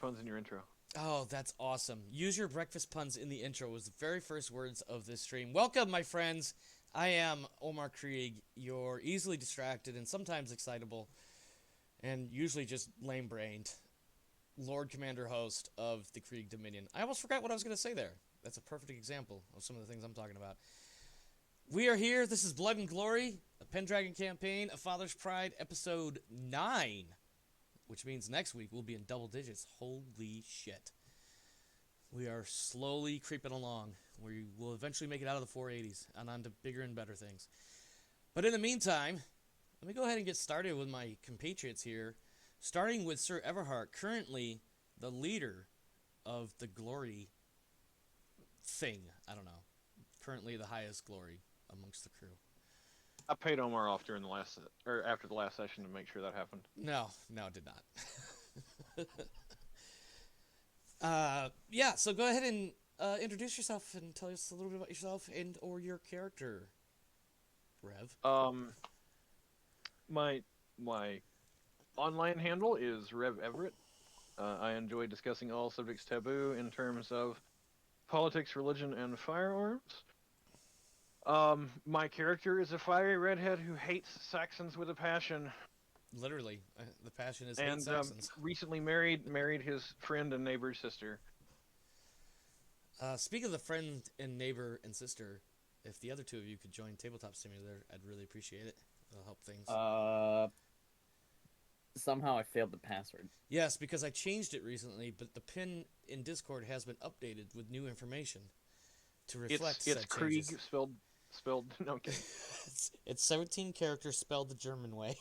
puns in your intro. Oh, that's awesome. Use your breakfast puns in the intro was the very first words of this stream. Welcome, my friends. I am Omar Krieg, your easily distracted and sometimes excitable, and usually just lame brained Lord Commander host of the Krieg Dominion. I almost forgot what I was going to say there. That's a perfect example of some of the things I'm talking about. We are here. This is Blood and Glory, a Pendragon campaign, A Father's Pride, episode 9, which means next week we'll be in double digits. Holy shit. We are slowly creeping along. We will eventually make it out of the 480s and on to bigger and better things. But in the meantime, let me go ahead and get started with my compatriots here, starting with Sir Everhart, currently the leader of the glory thing. I don't know. Currently the highest glory amongst the crew. I paid Omar off during the last or after the last session to make sure that happened. No, it did not. Yeah, so go ahead and introduce yourself and tell us a little bit about yourself and or your character, Rev. My my online handle is Rev Everett. I enjoy discussing all subjects taboo in terms of politics, religion, and firearms. My character is a fiery redhead who hates Saxons with a passion, Literally, the passion is hate and Saxons. recently married his friend and neighbor's sister. Speak of the friend and neighbor and sister, if the other two of you could join Tabletop Simulator, I'd really appreciate it. It'll help things. Somehow I failed the password. Yes, because I changed it recently, but the pin in Discord has been updated with new information to reflect It's said Krieg changes. spelled no kidding. It's 17 characters spelled the German way.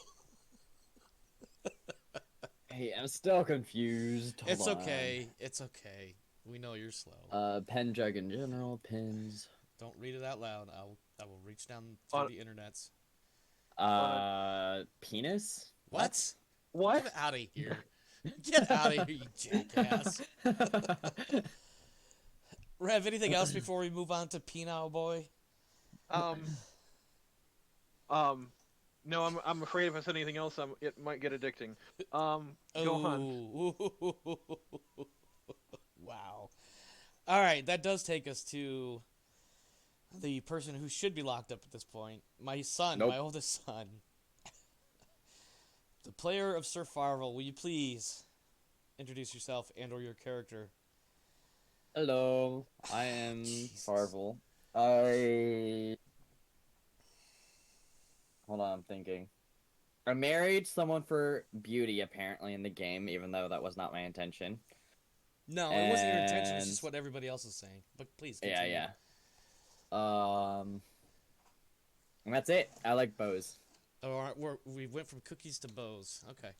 Hey, I'm still confused. Hold It's on. okay. It's okay. We know you're slow. Pendragon General pins. Don't read it out loud. I will reach down through On, the internets. Penis? What? what? Get out of here. Get out of here, you jackass. Rev, anything else before we move on to Penal Boy? Um, um, no, I'm afraid if I said anything else, it might get addicting. Go on. Wow. All right, that does take us to the person who should be locked up at this point. My son, Nope. my oldest son. The player of Sir Farvel, will you please introduce yourself and or your character? Hello, I am Jesus. Farvel. Hold on, I'm thinking. I married someone for beauty, apparently, in the game, even though that was not my intention. No, it wasn't your intention. It's just what everybody else is saying. But please continue. Yeah. And that's it. I like bows. Oh, we went from cookies to bows. Okay.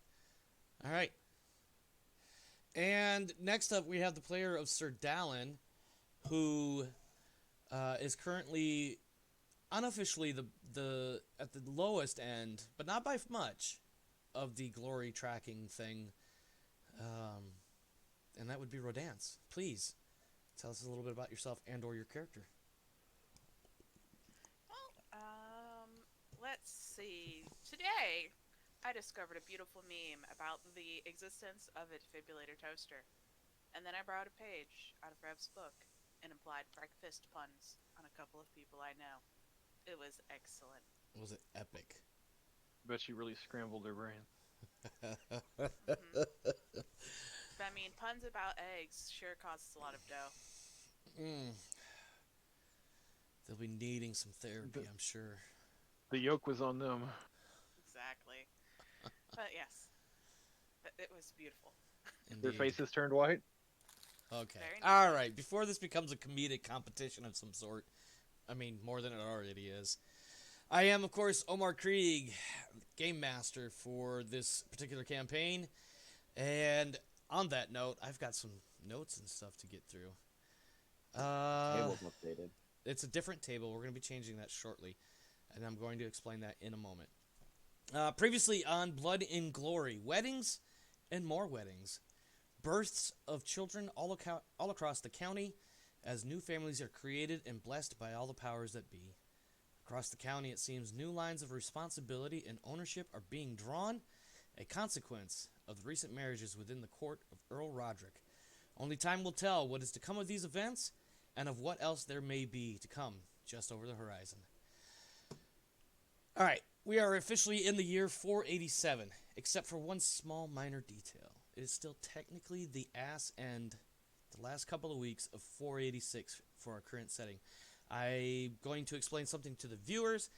All right. And next up, we have the player of Sir Dallin, who is currently unofficially the at the lowest end, but not by much, of the glory tracking thing. And that would be Rodance. Please tell us a little bit about yourself and or your character. Let's see. Today, I discovered a beautiful meme about the existence of a defibrillator toaster. And then I borrowed a page out of Rev's book and applied breakfast puns on a couple of people I know. It was excellent. Was it epic? Bet you really scrambled their brain. Mm-hmm. I mean, puns about eggs sure costs a lot of dough. They'll be needing some therapy, I'm sure. The yoke was on them. Exactly. But yes, it was beautiful. Indeed. Their faces turned white. Okay. Very All nice. right. Before this becomes a comedic competition of some sort, I mean, more than it already is. I am, of course, Omar Krieg, game master for this particular campaign. And on that note, I've got some notes and stuff to get through. Table's updated. It's a different table. We're going to be changing that shortly. And I'm going to explain that in a moment. Previously on Blood in Glory, weddings and more weddings. Births of children all across the county as new families are created and blessed by all the powers that be. Across the county, it seems new lines of responsibility and ownership are being drawn, a consequence of the recent marriages within the court of Earl Roderick. Only time will tell what is to come of these events and of what else there may be to come just over the horizon. All right, we are officially in the year 487, except for one small minor detail. It is still technically the ass end, the last couple of weeks of 486 for our current setting. I'm going to explain something to the viewers.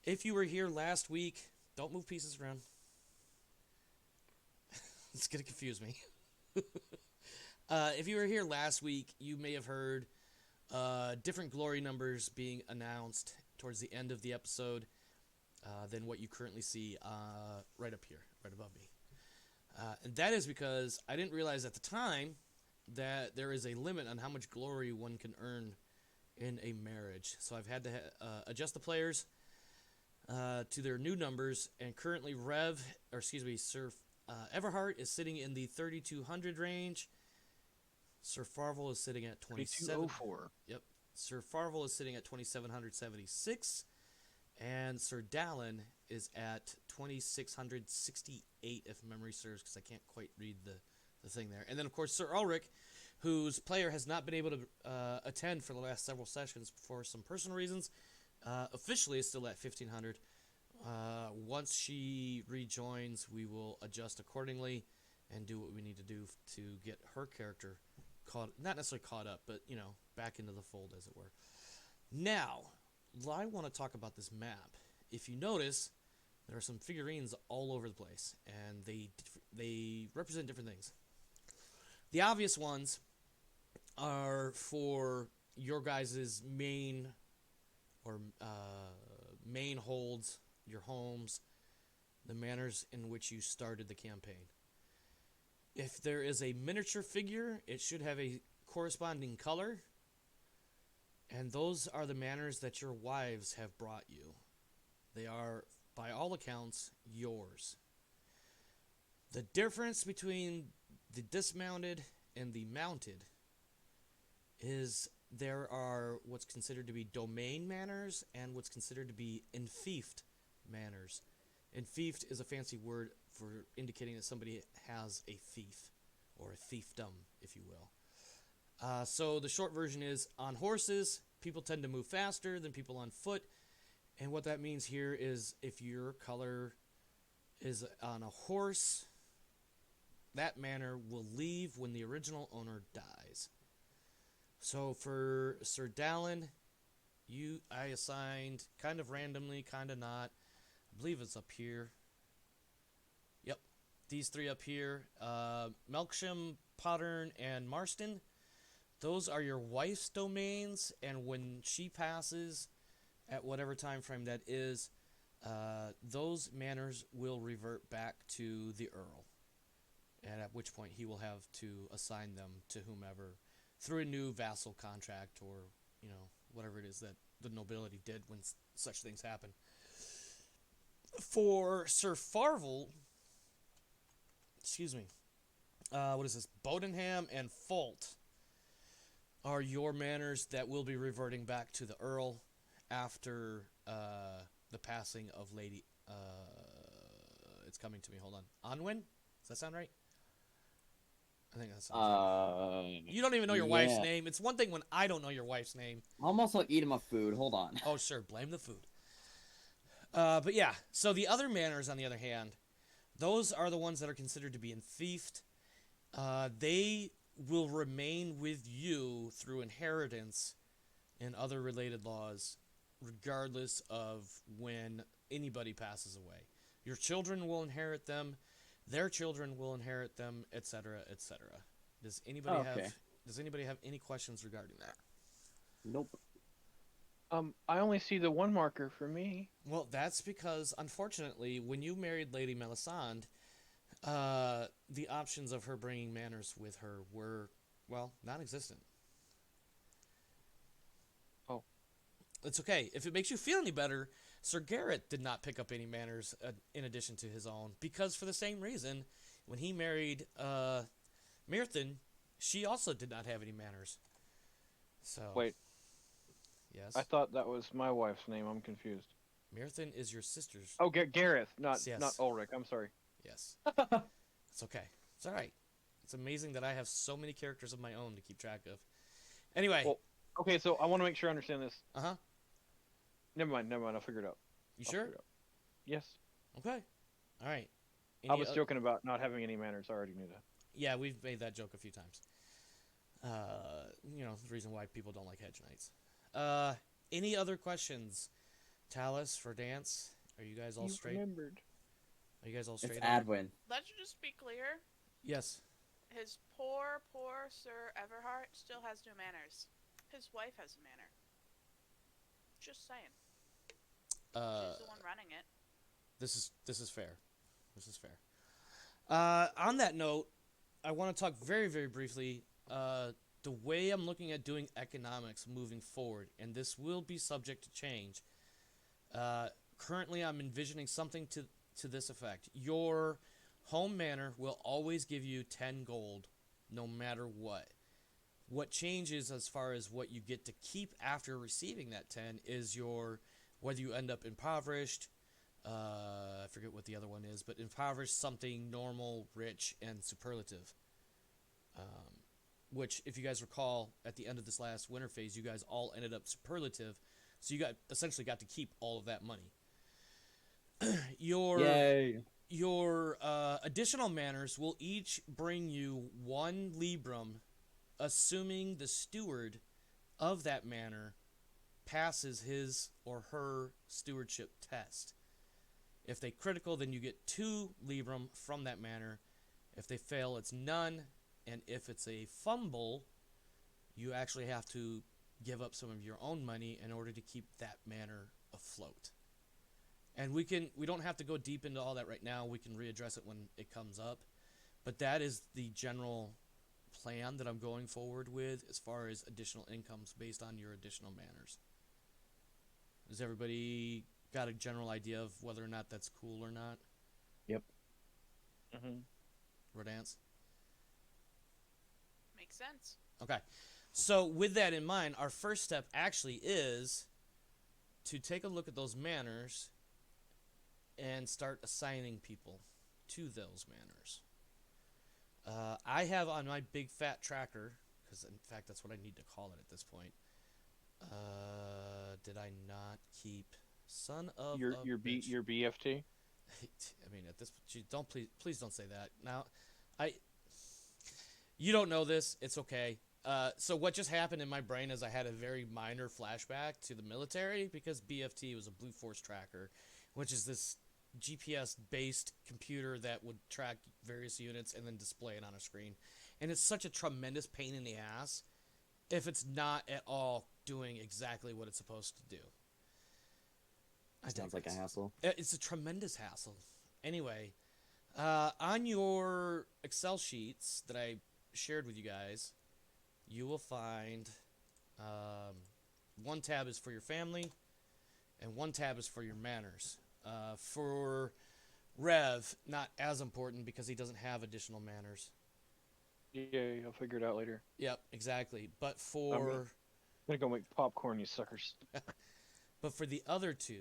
If you were here last week, don't move pieces around. It's going to confuse me. If you were here last week, you may have heard different glory numbers being announced towards the end of the episode than what you currently see right up here, right above me. And that is because I didn't realize at the time that there is a limit on how much glory one can earn in a marriage. So I've had to adjust the players to their new numbers, and currently Sir Everhart is sitting in the 3200 range. Sir Farvel is sitting at 2204. Yep. Sir Farvel is sitting at 2776, and Sir Dallin is at 2668, if memory serves, because I can't quite read the thing there. And then, of course, Sir Ulrich, whose player has not been able to attend for the last several sessions for some personal reasons, officially is still at 1500. Once she rejoins, we will adjust accordingly and do what we need to do to get her character not necessarily caught up, but, back into the fold, as it were. Now, I want to talk about this map. If you notice, there are some figurines all over the place, and they represent different things. The obvious ones are for your guys' main holds, your homes, the manners in which you started the campaign. If there is a miniature figure, it should have a corresponding color, and those are the manners that your wives have brought you. They are, by all accounts, yours. The difference between the dismounted and the mounted is there are what's considered to be domain manners and what's considered to be enfiefed manners. Enfiefed is a fancy word for indicating that somebody has a fief, or a fiefdom, if you will. So the short version is, on horses, people tend to move faster than people on foot. And what that means here is if your color is on a horse, that manor will leave when the original owner dies. So for Sir Dallin, I assigned kind of randomly, kind of not. I believe it's up here. Yep, these three up here. Melksham, Pottern, and Marston. Those are your wife's domains, and when she passes, at whatever time frame that is, those manors will revert back to the Earl. And at which point he will have to assign them to whomever through a new vassal contract, or, whatever it is that the nobility did when such things happen. For Sir Farvel, what is this? Bodenham and Folt are your manors that will be reverting back to the Earl after the passing of Lady. It's coming to me. Hold on. Onwin? Does that sound right? I think that sounds right. You don't even know your wife's name. It's one thing when I don't know your wife's name. I'm also eating my food. Hold on. Oh, sure. Blame the food. But yeah. So the other manors, on the other hand, those are the ones that are considered to be enfiefed. They will remain with you through inheritance and other related laws, regardless of when anybody passes away. Your children will inherit them, their children will inherit them, etc., etc. Does anybody have any questions regarding that? Nope. I only see the one marker for me. Well, that's because, unfortunately, when you married Lady Melisande, the options of her bringing manors with her were, non-existent. Oh. It's okay. If it makes you feel any better, Sir Garrett did not pick up any manors in addition to his own, because for the same reason, when he married Myrthin, she also did not have any manors. So. Wait. Yes? I thought that was my wife's name. I'm confused. Myrthin is your sister's. Oh, Gareth, not Yes. not Ulrich. I'm sorry. Yes. It's okay. It's all right. It's amazing that I have so many characters of my own to keep track of. Anyway, Well, okay, so I want to make sure I understand this. uh-huh. Never mind, never mind. I'll figure it out. You I'll sure? figure it out. Yes. Okay. All right. I Any was oth- joking about not having any manners. I already knew that. Yeah, we've made that joke a few times. The reason why people don't like hedge knights. Any other questions? Talus for Dance? Are you guys all straight? Remembered. Are you guys all It's straight? on? Adwin. Let's just be clear. Yes. His poor, poor Sir Everhart still has no manners. His wife has a manner. Just saying. She's the one running it. This is fair. This is fair. On that note, I want to talk very, very briefly the way I'm looking at doing economics moving forward, and this will be subject to change. Currently, I'm envisioning something to this effect. Your home manor will always give you 10 gold, no matter what. What changes as far as what you get to keep after receiving that 10 is whether you end up impoverished. I forget what the other one is, but impoverished, something, normal, rich, and superlative. Which, if you guys recall, at the end of this last winter phase, you guys all ended up superlative, so you essentially got to keep all of that money. Yay! Your additional manors will each bring you 1 librum, assuming the steward of that manor passes his or her stewardship test. If they critical, then you get 2 librum from that manor. If they fail, it's none. And if it's a fumble, you actually have to give up some of your own money in order to keep that manor afloat. And we don't have to go deep into all that right now. We can readdress it when it comes up. But that is the general plan that I'm going forward with as far as additional incomes based on your additional manors. Does everybody got a general idea of whether or not that's cool or not? Yep. Rodance? Makes sense. Okay. So with that in mind, our first step actually is to take a look at those manors and start assigning people to those manors. I have on my big fat tracker, because in fact that's what I need to call it at this point. Did I not keep son of Your a your bitch? your BFT. I mean, at this don't please don't say that. Now, you don't know this. It's okay. So what just happened in my brain is I had a very minor flashback to the military because BFT was a Blue Force tracker, which is this GPS-based computer that would track various units and then display it on a screen. And it's such a tremendous pain in the ass if it's not at all doing exactly what it's supposed to do. Sounds like a hassle. It's a tremendous hassle. Anyway, on your Excel sheets that I shared with you guys, you will find 1 tab is for your family, and 1 tab is for your manners. For Rev, not as important because he doesn't have additional manners. Yeah, I'll figure it out later. Yep, exactly. But I'm gonna go make popcorn, you suckers. but for the other 2,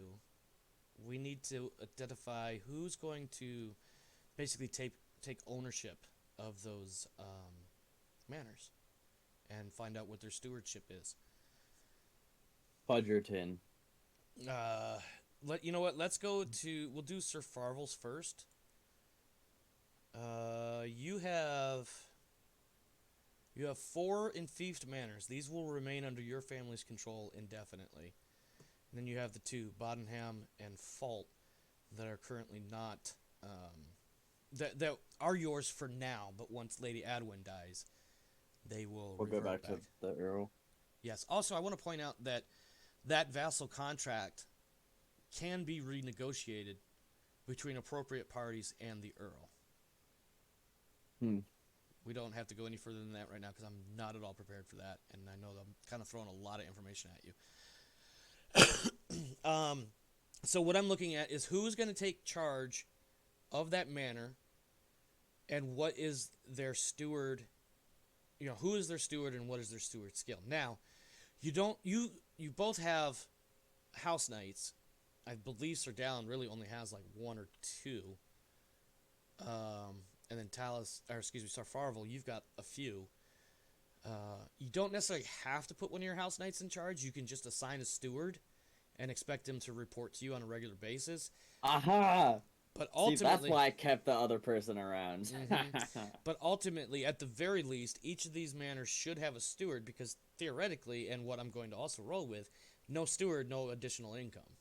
we need to identify who's going to basically take ownership of those manners and find out what their stewardship is. Fudgerton. You know what? Let's go to. We'll do Sir Farvel's first. You have 4 enfiefed manors. These will remain under your family's control indefinitely. And then you have the 2, Bodenham and Fault, that are currently not that are yours for now. But once Lady Adwin dies, they will. We'll go revert back to the Earl. Yes. Also, I want to point out that vassal contract can be renegotiated between appropriate parties and the Earl. We don't have to go any further than that right now because I'm not at all prepared for that, and I know that I'm kind of throwing a lot of information at you. So what I'm looking at is who's going to take charge of that manor, and what is their steward. Who is their steward and what is their steward skill. Now, you both have house knights. I believe Sir Dallin really only has like 1 or 2. and then Sarfarval, you've got a few. You don't necessarily have to put one of your house knights in charge. You can just assign a steward and expect him to report to you on a regular basis. Aha! But See, that's ultimately, why I kept the other person around. but ultimately, at the very least, each of these manors should have a steward because theoretically, and what I'm going to also roll with, no steward, no additional income.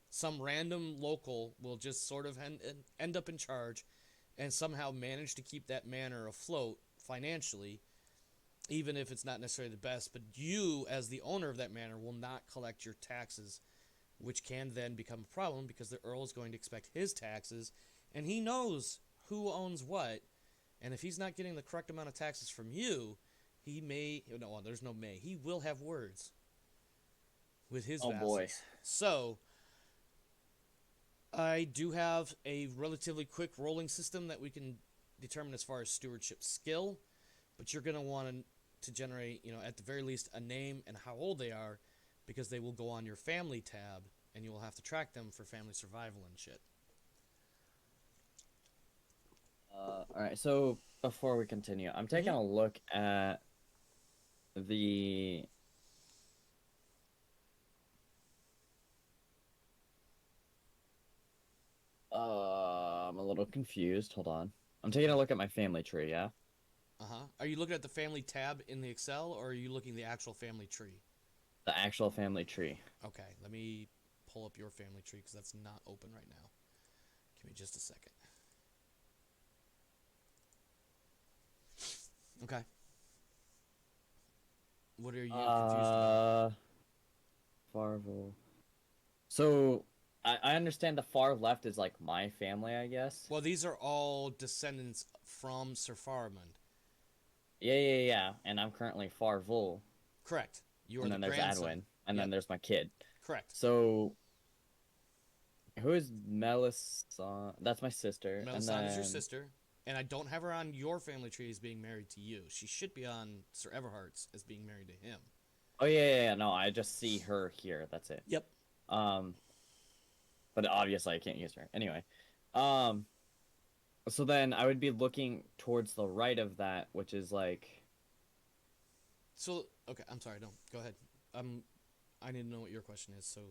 Some random local will just sort of end up in charge and somehow manage to keep that manor afloat financially, even if it's not necessarily the best. But you, as the owner of that manor, will not collect your taxes, which can then become a problem because the Earl is going to expect his taxes, and he knows who owns what. And if he's not getting the correct amount of taxes from you, he may. No, there's no may. He will have words with his Oh, vassals. boy. So, I do have a relatively quick rolling system that we can determine as far as stewardship skill, but you're going to want to generate, at the very least, a name and how old they are, because they will go on your family tab, and you will have to track them for family survival and shit. Alright, so before we continue, I'm taking a look at the... I'm a little confused. Hold on. I'm taking a look at my family tree, yeah? Are you looking at the family tab in the Excel, or are you looking at the actual family tree? The actual family tree. Okay, let me pull up your family tree, because that's not open right now. Give me just a second. Okay. What are you confused about? Farvel. So, I understand the far left is like my family, I guess. Well, these are all descendants from Sir Faramund. Yeah. And I'm currently Farvul. Correct. You are And the then there's grandson. Adwin. And Yep. then there's my kid. Correct. So, who is Melisande? That's my sister. Melisande is your sister, and I don't have her on your family tree as being married to you. She should be on Sir Everhart's as being married to him. Oh yeah. No, I just see her here. That's it. Yep. But obviously I can't use her. Anyway, so then I would be looking towards the right of that, which is like. So okay, I'm sorry. Don't go ahead. I need to know what your question is. So.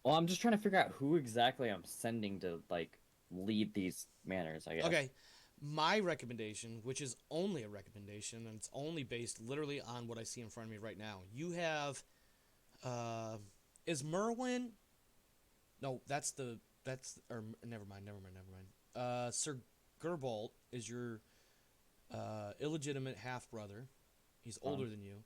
Well, I'm just trying to figure out who exactly I'm sending to like lead these manors, I guess. Okay. My recommendation, which is only a recommendation, and it's only based literally on what I see in front of me right now. You have, is Merwin? No, never mind. Sir Gerbold is your illegitimate half brother. He's older than you.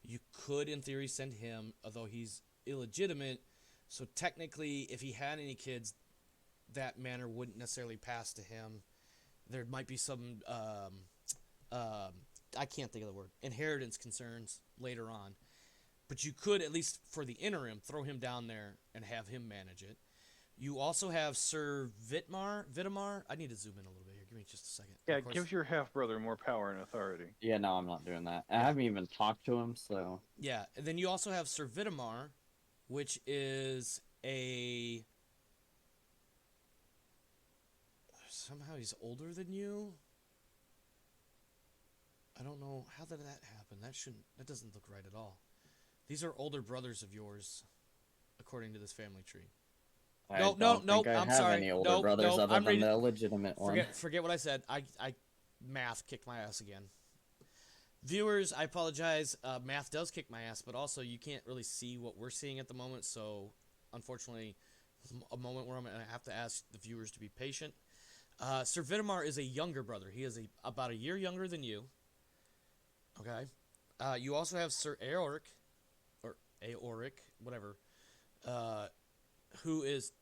You could, in theory, send him, although he's illegitimate. So technically, if he had any kids, that manor wouldn't necessarily pass to him. There might be some, I can't think of the word, inheritance concerns later on. But you could, at least for the interim, throw him down there and have him manage it. You also have Sir Vitamar. I need to zoom in a little bit here. Give me just a second. Yeah, it gives your half brother more power and authority. Yeah, no, I'm not doing that. I haven't even talked to him, so. Yeah, and then you also have Sir Vitamar, which is a. Somehow he's older than you. I don't know how did that happen. That doesn't look right at all. These are older brothers of yours, according to this family tree. No, I'm sorry. Any older brothers other than the illegitimate one. Forget what I said. I math kicked my ass again. Viewers, I apologize. Math does kick my ass, but also you can't really see what we're seeing at the moment. So, unfortunately, a moment where I'm going to have to ask the viewers to be patient. Sir Vitamar is a younger brother. He is about a year younger than you. Okay. You also have Sir Aoric, or Aoric, whatever, who is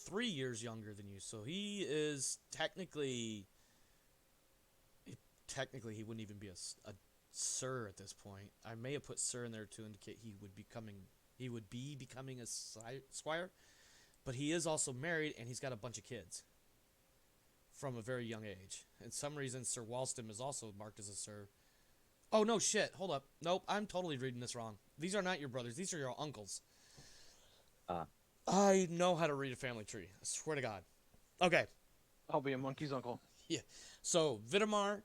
3 years younger than you. So he is technically he wouldn't even be a sir at this point. I may have put sir in there to indicate he would be becoming a squire, but he is also married and he's got a bunch of kids from a very young age. And some reason Sir Walston is also marked as a sir. Oh no, shit! Hold up. Nope, I'm totally reading this wrong. These are not your brothers. These are your uncles. I know how to read a family tree. I swear to God. Okay. I'll be a monkey's uncle. So Vitamar,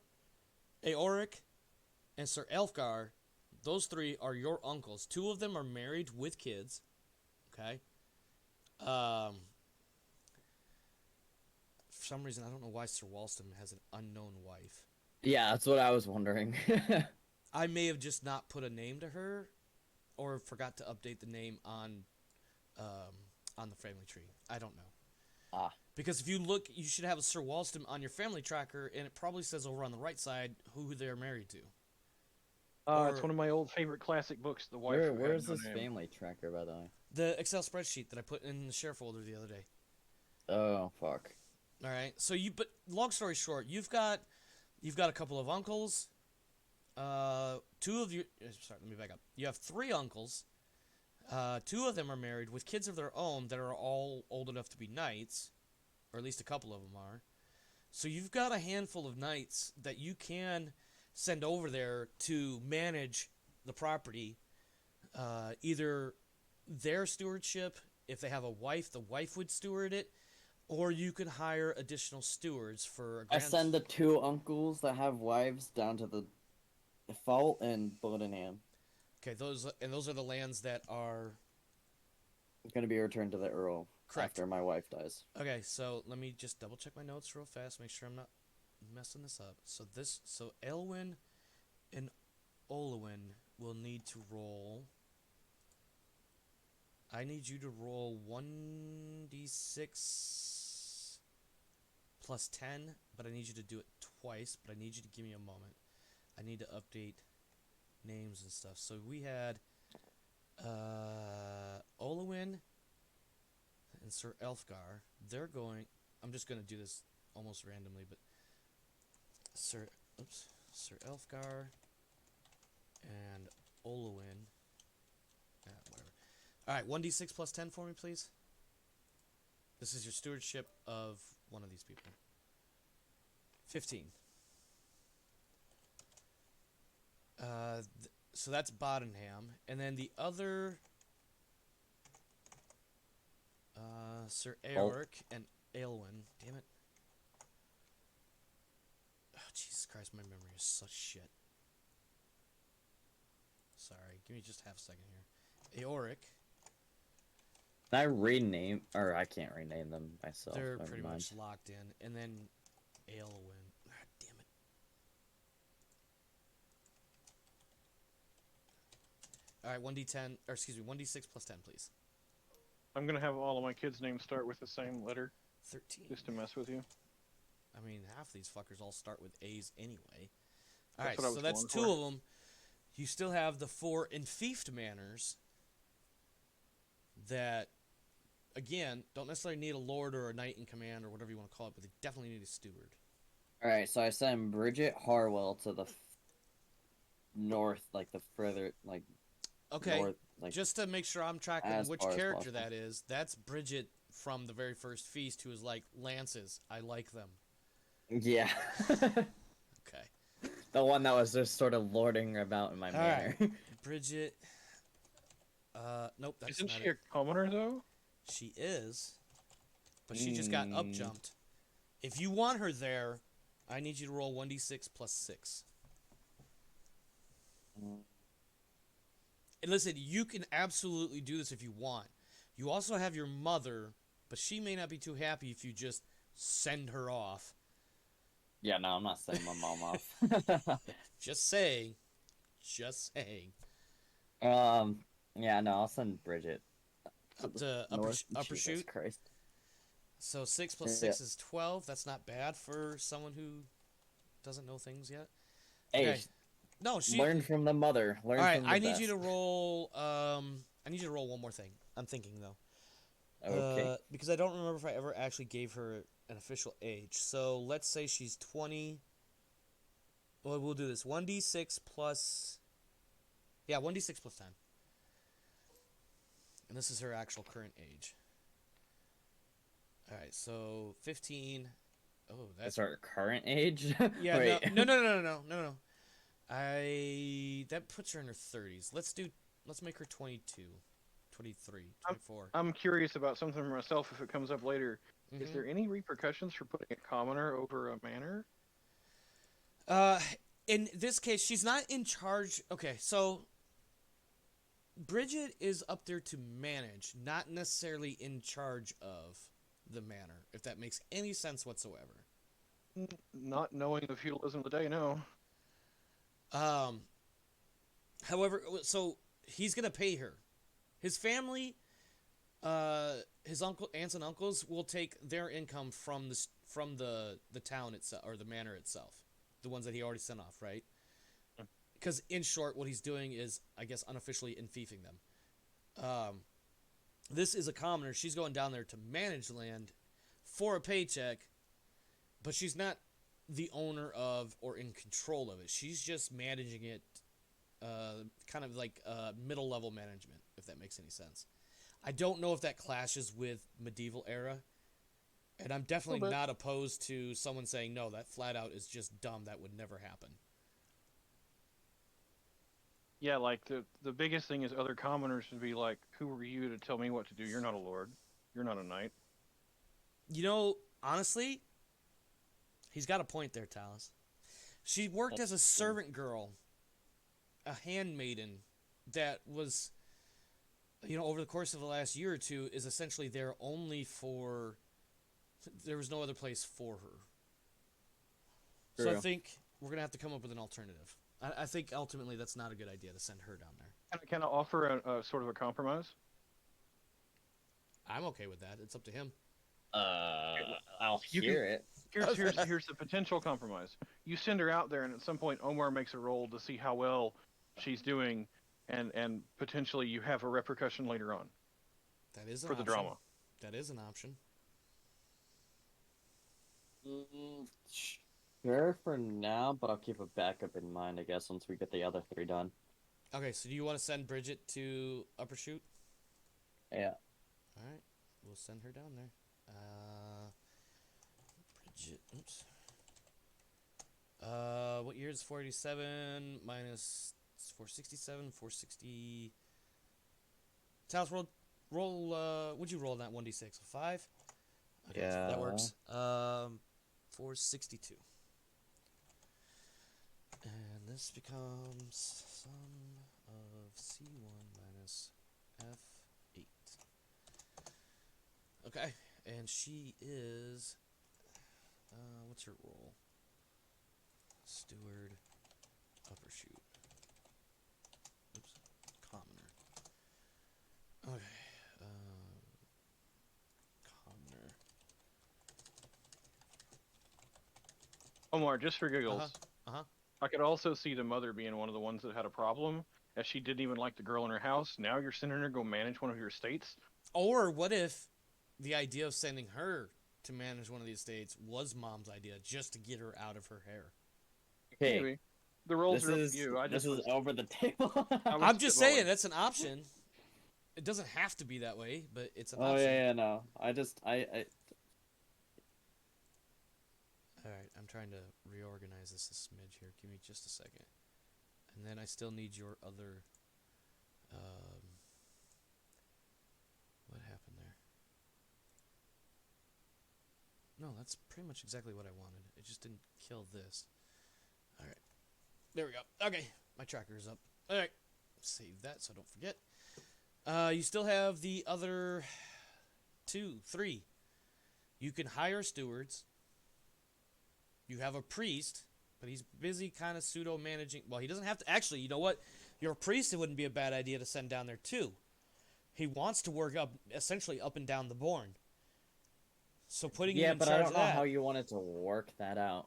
Aoric, and Sir Elfgar, those three are your uncles. Two of them are married with kids. Okay. For some reason, I don't know why Sir Walston has an unknown wife. Yeah, that's what I was wondering. I may have just not put a name to her, or forgot to update the name on the family tree. I don't know. Ah. Because if you look, you should have a Sir Walston on your family tracker, and it probably says over on the right side who they're married to. It's one of my old favorite classic books, The Wife Who Had Where's No this Name. family tracker, by the way? The Excel spreadsheet that I put in the share folder the other day. Oh, fuck. All right. So but long story short, you've got a couple of uncles. Two of you. Sorry, let me back up. You have three uncles. Two of them are married with kids of their own that are all old enough to be knights, or at least a couple of them are. So you've got a handful of knights that you can send over there to manage the property. Either their stewardship, if they have a wife, the wife would steward it, or you could hire additional stewards for a I send the two uncles that have wives down to the Fault and Bodenham. Okay, those are the lands that are Gonna be returned to the Earl correct. after my wife dies. Okay, so let me just double check my notes real fast, make sure I'm not messing this up. So Elwyn and Olwyn will need to roll. I need you to roll 1d6 plus 10, but I need you to do it twice, but I need you to give me a moment. I need to update names and stuff. So we had Olwyn and Sir Elfgar. They're going. I'm just going to do this almost randomly, but Sir Elfgar and Olwyn. Whatever. All right, 1d6 plus 10 for me, please. This is your stewardship of one of these people. 15. So that's Bodenham, and then the other Sir Aoric and Aelwyn. Damn it! Oh, Jesus Christ, my memory is such shit. Sorry, give me just half a second here. Aoric. Can I rename, or I can't rename them myself. They're never pretty mind. much locked in, and then Aelwyn. Ah, damn it! All right, 1d10, or excuse me, 1d6 plus 10, please. I'm gonna have all of my kids' names start with the same letter, 13. just to mess with you. I mean, half these fuckers all start with A's anyway. All That's right, what I was so that's going two for. of them. You still have the 4 Enfeoffed Manors that, again, don't necessarily need a lord or a knight in command or whatever you want to call it, but they definitely need a steward. Alright, so I send Bridget Harwell to the north, like the further, like, Okay, north, like, just to make sure I'm tracking as which far as character possible. that is, that's Bridget from the very first feast who was like, lances, I like them. yeah. Okay. The one that was just sort of lording about in my All manor. right. Bridget. Nope, that's Isn't not she it. a commoner though? She is, but she just got up Mm. jumped. If you want her there, I need you to roll 1d6 plus 6. And listen, you can absolutely do this if you want. You also have your mother, but she may not be too happy if you just send her off. Yeah, no, I'm not sending my mom off. Just saying. Just saying. Yeah, no, I'll send Bridget. Up to North. upper Jesus shoot. Christ. So 6 plus 6 is 12. That's not bad for someone who doesn't know things yet. Hey, Okay. No, she. learn from the mother. Learn All right, from the I need best. you to roll. I need you to roll one more thing. I'm thinking though. Okay. Because I don't remember if I ever actually gave her an official age. So let's say she's 20. Well, we'll do this. 1d6 plus. Yeah, 1d6 plus 10. And this is her actual current age. All right, so 15. Oh, That's that's our current age? yeah. Wait. No. That puts her in her 30s. Let's make her 22, 23, 24. I'm curious about something myself if it comes up later. Is Mhm. there any repercussions for putting a commoner over a manor? Uh, in this case, she's not in charge. Okay, so Bridget is up there to manage, not necessarily in charge of the manor, if that makes any sense whatsoever. Not knowing the feudalism of the day, no. Um, however, so he's gonna pay her. His family, his aunts and uncles will take their income from the town itself or the manor itself, the ones that he already sent off, right? Because in short, what he's doing is, I guess, unofficially enfeefing them. This is a commoner. She's going down there to manage land for a paycheck, but she's not the owner of or in control of it. She's just managing it, kind of like middle level management, if that makes any sense. I don't know if that clashes with medieval era, and I'm definitely Little bit. not opposed to someone saying no, that flat out is just dumb. That would never happen. Yeah, like the biggest thing is other commoners would be like, "Who are you to tell me what to do? You're not a lord. You're not a knight." You know, honestly, he's got a point there, Talus. She worked as a servant girl, a handmaiden that was, over the course of the last year or two, is essentially there only for. There was no other place for her. So I True. think we're going to have to come up with an alternative. I think ultimately that's not a good idea to send her down there. Can I offer a sort of a compromise? I'm okay with that. It's up to him. I'll You can- hear it. Here's the potential compromise. You send her out there, and at some point, Omar makes a roll to see how well she's doing, and potentially you have a repercussion later on That is an for the option. drama. That is an option. Sure for now, but I'll keep a backup in mind, I guess, once we get the other three done. Okay, so do you want to send Bridget to Upper Shoot? Yeah. All right, we'll send her down there. Bridget, oops. What year is 487 minus 467, 460? Tails, what'd you roll on that 1d6? A 5? Okay, so that works. 462. And this becomes sum of C1 minus F8. Okay, and she is. What's her role? Steward, upper shoot. Oops, commoner. Okay, commoner. Omar, just for giggles, Uh-huh. I could also see the mother being one of the ones that had a problem, as she didn't even like the girl in her house. Now you're sending her to go manage one of your estates. Or what if the idea of sending her to manage one of the estates was Mom's idea, just to get her out of her hair? Okay, Maybe. The roles this are up is to you. this is over the table. I was I'm just saying spitballing. that's an option. It doesn't have to be that way, but it's an Oh option. yeah, no. I All right, I'm trying to reorganize this a smidge here. Give me just a second. And then I still need your other. What happened there? No, that's pretty much exactly what I wanted. It just didn't kill this. All right, there we go. Okay, my tracker is up. All right, save that so I don't forget. You still have the other 3. You can hire stewards. You have a priest, but he's busy kind of pseudo managing. Well, he doesn't have to. Actually, you know what? Your priest, it wouldn't be a bad idea to send down there too. He wants to work up, essentially up and down the Bourne. So putting him in but I charge don't of know that. how you wanted to work that out.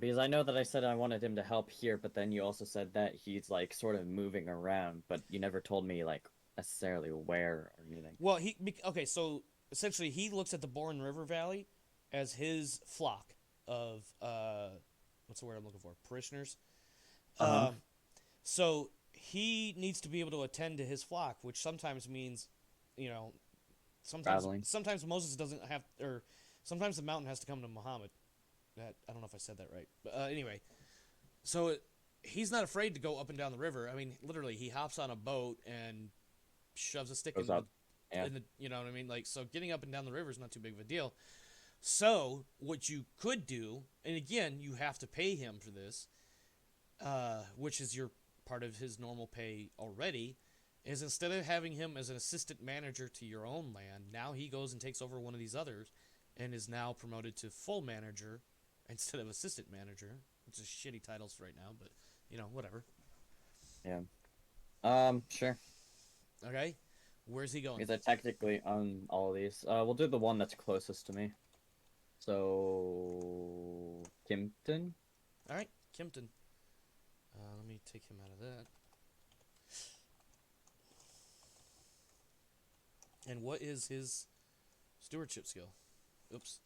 Because I know that I said I wanted him to help here, but then you also said that he's like sort of moving around, but you never told me like necessarily where or anything. Well, okay. So essentially, he looks at the Bourne River Valley as his flock of what's the word I'm looking for? Parishioners. Uh-huh. So he needs to be able to attend to his flock, which sometimes means, Traveling. sometimes Moses doesn't have, or sometimes the mountain has to come to Muhammad. That I don't know if I said that right, but anyway, so he's not afraid to go up and down the river. I mean, literally, he hops on a boat and shoves a stick Goes in up. the, Yeah. in the, you know what I mean? Like, so getting up and down the river is not too big of a deal. So what you could do, and again, you have to pay him for this, which is your part of his normal pay already, is instead of having him as an assistant manager to your own land, now he goes and takes over one of these others, and is now promoted to full manager instead of assistant manager, which is shitty titles right now, but whatever. Yeah. Sure. Okay, where's he going? Because I technically own all of these. We'll do the one that's closest to me. So, Kimpton? All right, Kimpton. Let me take him out of that. And what is his stewardship skill? Oops.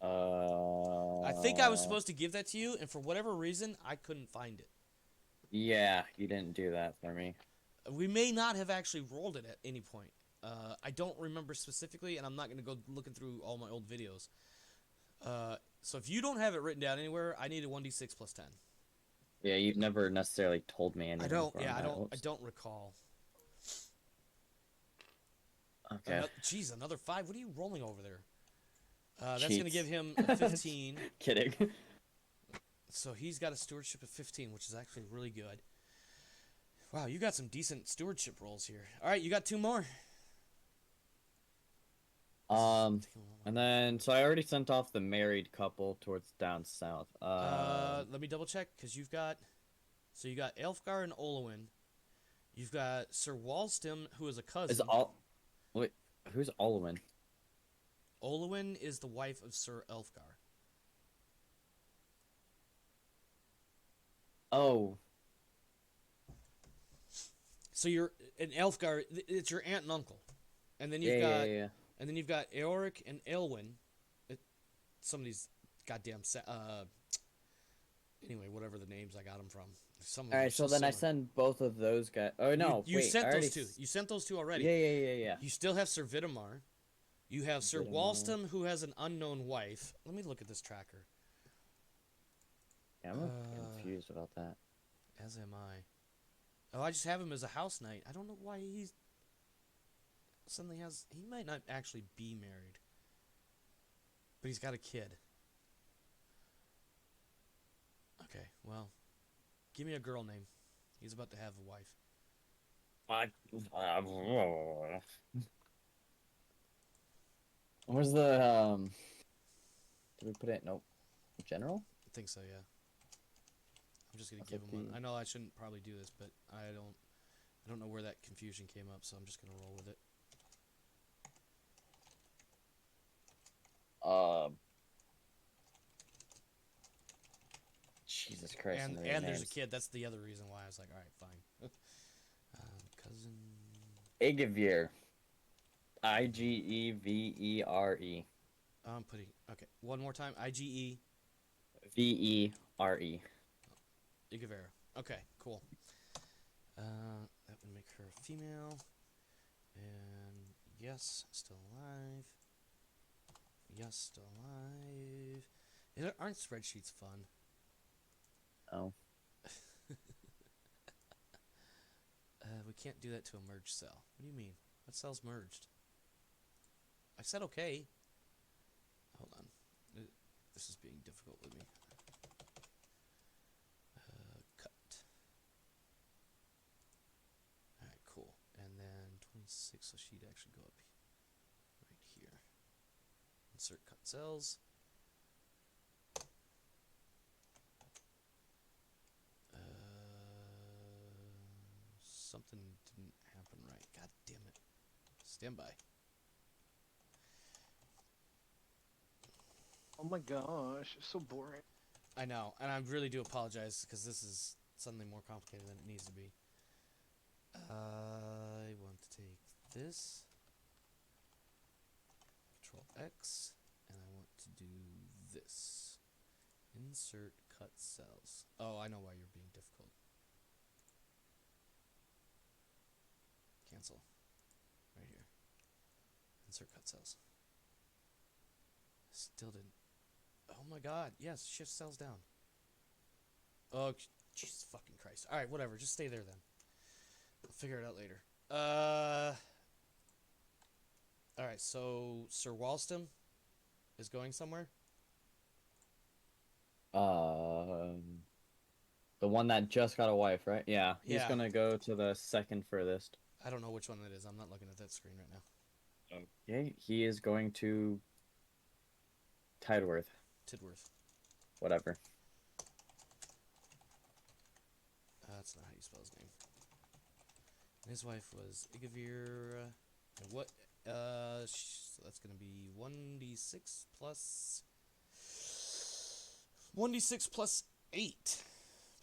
I think I was supposed to give that to you, and for whatever reason, I couldn't find it. Yeah, you didn't do that for me. We may not have actually rolled it at any point. I don't remember specifically, and I'm not going to go looking through all my old videos. So if you don't have it written down anywhere, I need a 1d6 plus 10. Yeah, you've never necessarily told me anything. I don't recall. Okay. Jeez, another 5. What are you rolling over there? That's Cheats. going to give him a 15. Kidding. So he's got a stewardship of 15, which is actually really good. Wow, you got some decent stewardship rolls here. All right, you got 2 more. And then, so I already sent off the married couple towards down south. Let me double check, because you got Elfgar and Olwyn. You've got Sir Walstem, who is a cousin. Wait, who's Olwen? Olwyn is the wife of Sir Elfgar. Oh. So you're an Elfgar. It's your aunt and uncle, and then Yeah. and then you've got Eoric and Elwyn. Some of these goddamn anyway, whatever the names I got them from. Some of them All right, so then I send both of those guys. Oh no, you wait, sent I those already two. You sent those two already. Yeah. You still have Sir Vitamar. You have Sir Vitamar. Walstem, who has an unknown wife. Let me look at this tracker. Yeah, I'm confused about that. As am I. Oh, I just have him as a house knight. I don't know why he's suddenly has. He might not actually be married, but he's got a kid. Okay, well, give me a girl name. He's about to have a wife. Where's the Did we put it? Nope. General? I think so, yeah. I'm just gonna That's give him one. okay. I know I shouldn't probably do this, but I don't know where that confusion came up, so I'm just gonna roll with it. Jesus Christ. And there's a kid. That's the other reason why I was like, all right, fine. Cousin. Igevere. Igevere. I'm putting. Okay, one more time. IGE. Vere. Igavera. Okay, cool. That would make her a female. And yes, still alive. Yes, still alive. Aren't spreadsheets fun? Oh. We can't do that to a merged cell. What do you mean? What cell's merged? I said okay. Hold on. This is being difficult with me. Cut. Alright, cool. And then 26, so she'd actually go up right here. Insert cut cells. Something didn't happen right. God damn it. Stand by. Oh my gosh, it's so boring. I know, and I really do apologize because this is suddenly more complicated than it needs to be. I want to take this, Control X, and I want to do this. Insert cut cells. Oh, I know why you're being difficult. Cancel. Right here. Insert cut cells. Still didn't. Oh my god. Yes, shift cells down. Oh, Jesus fucking Christ. Alright, whatever. Just stay there then. I'll figure it out later. Alright, so Sir Walstem. is going somewhere? The one that just got a wife, right? Yeah, he's Yeah. gonna go to the second furthest. I don't know which one that is. I'm not looking at that screen right now. Okay, he is going to Tideworth, Tidworth. whatever. That's not how you spell his name. And his wife was Igavir. What? So that's gonna be 1d6 plus 1d6 plus 8,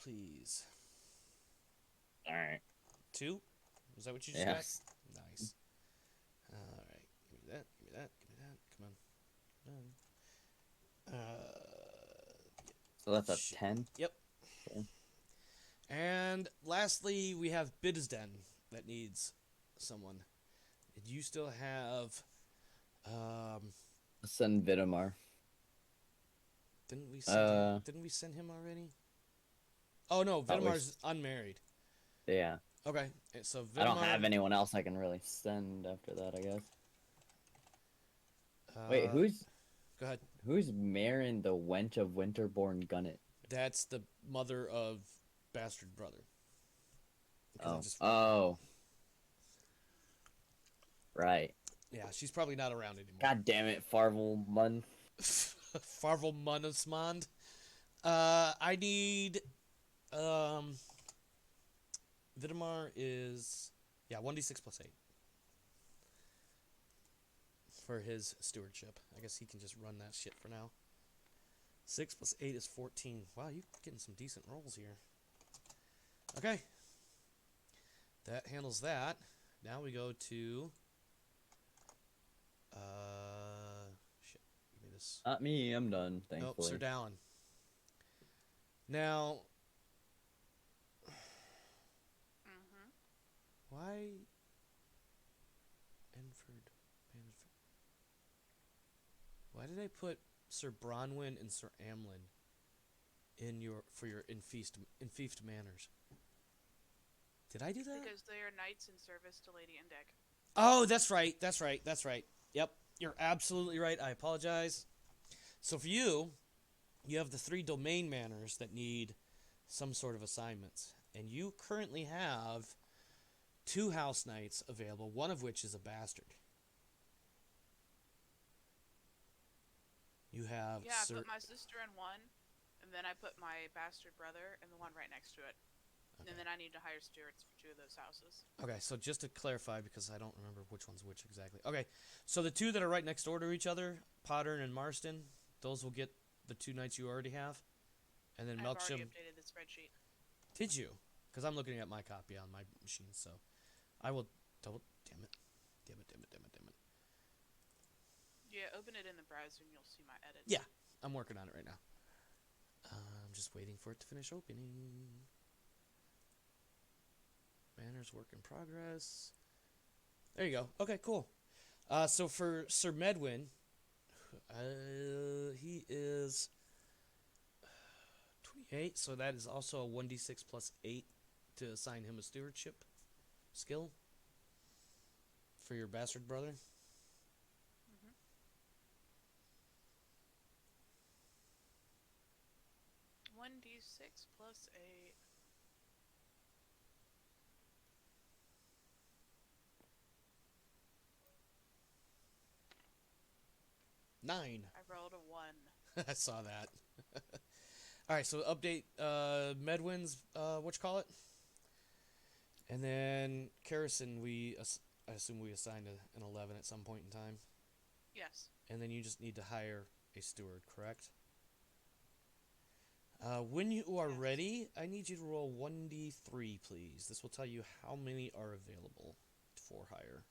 please. All right. 2? Is that what you just Yes. got? Nice. All right. Give me that. Give me that. Give me that. Come on. So that's a Shit. 10. Yep. Okay. And lastly, we have Bidisden that needs someone. And you still have. Send Vidamar. Didn't we send him already? Oh no, Thought we Vidamar's unmarried. Yeah. Okay, so Vidamar. I don't have anyone else I can really send after that, I guess. Wait, Go ahead. who's marrying the wench of Winterborn Gunnet? That's the mother of bastard brother. Because I Oh. just- Oh. Right. Yeah, she's probably not around anymore. God damn it, Farvel Mun. Farvel Munasmond. I need. Vidamar is. Yeah, 1d6 plus 8. For his stewardship. I guess he can just run that shit for now. 6 plus 8 is 14. Wow, you're getting some decent rolls here. Okay. That handles that. Now we go to. Shit. Give me this. Not me, I'm done, Nope, thankfully. Sir Dallin. Now, Mm-hmm. why Enford? Why did I put Sir Bronwyn and Sir Amlin in your in feast manners? Did I do that? Because they are knights in service to Lady Indek. Oh, that's right. That's right. That's right. Yep, you're absolutely right. I apologize. So for you, you have the 3 domain manners that need some sort of assignments, and you currently have 2 house knights available, one of which is a bastard. You have Yeah, I Sir. put my sister in one, and then I put my bastard brother in the one right next to it. Okay. And then I need to hire stewards for 2 of those houses. Okay, so just to clarify, because I don't remember which one's which exactly. Okay, so the 2 that are right next door to each other, Potter and Marston, those will get the 2 knights you already have, and then I've already Melksham. updated the spreadsheet. Did you? Because I'm looking at my copy on my machine, so I will double. Damn it! Damn it! Damn it! Damn it! Damn it! Yeah, open it in the browser and you'll see my edits. Yeah, I'm working on it right now. I'm just waiting for it to finish opening. Banners work in progress. There you go. Okay, cool. So for Sir Medwin, he is 28, so that is also a 1d6 plus 8 to assign him a stewardship skill for your bastard brother. 1d6 plus 8. Nine. I rolled a 1. I saw that. All right, so update Medwin's what you call it, and then Kerrison. I assume we assigned an 11 at some point in time, Yes. and then you just need to hire a steward, correct? When you are Yes. ready, I need you to roll 1d3, please. This will tell you how many are available for hire.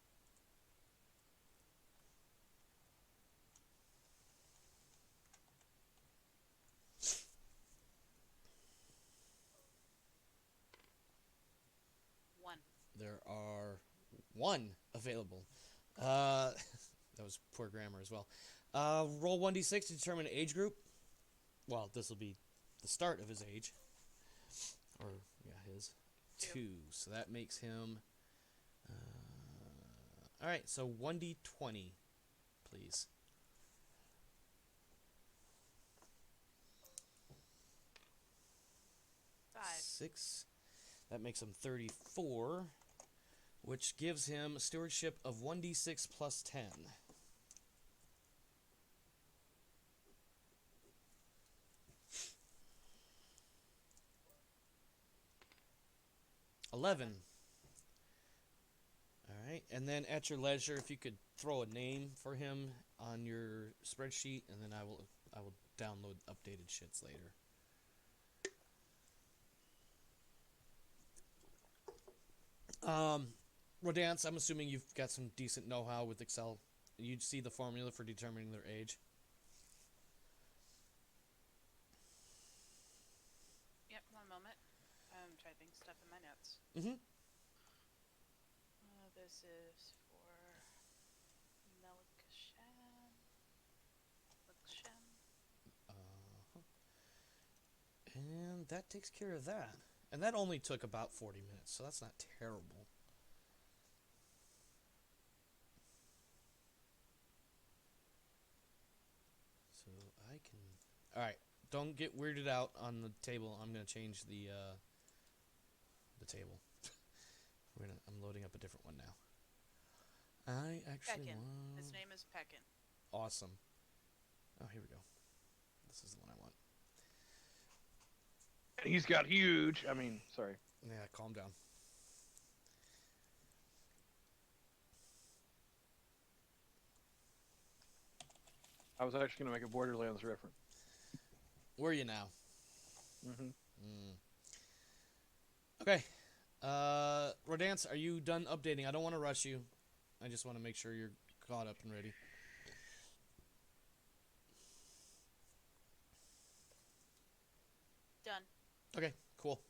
One. There are 1 available. That was poor grammar as well. Roll 1d6 to determine age group. Well, this will be the start of his age. Or, yeah, his. 2. So that makes him... Alright, so 1d20, please. 6. That makes him 34, which gives him a stewardship of 1d6 plus 10. 11. Alright, and then at your leisure, if you could throw a name for him on your spreadsheet, and then I will download updated shits later. Rodance, I'm assuming you've got some decent know-how with Excel. You'd see the formula for determining their age. Yep, one moment. I'm typing stuff in my notes. Mm-hmm. This is for Melkishan. Uh-huh. And that takes care of that. And that only took about 40 minutes, so that's not terrible. So I can... Alright, don't get weirded out on the table. I'm going to change the table. I'm loading up a different one now. I actually Pekin. want... His name is Pekin. Awesome. Oh, here we go. This is the one I want. He's got huge. I mean, sorry. Yeah, calm down. I was actually going to make a Borderlands reference. Where are you now? Mm-hmm. Okay. Rodance, are you done updating? I don't want to rush you. I just want to make sure you're caught up and ready. Done. Okay, cool.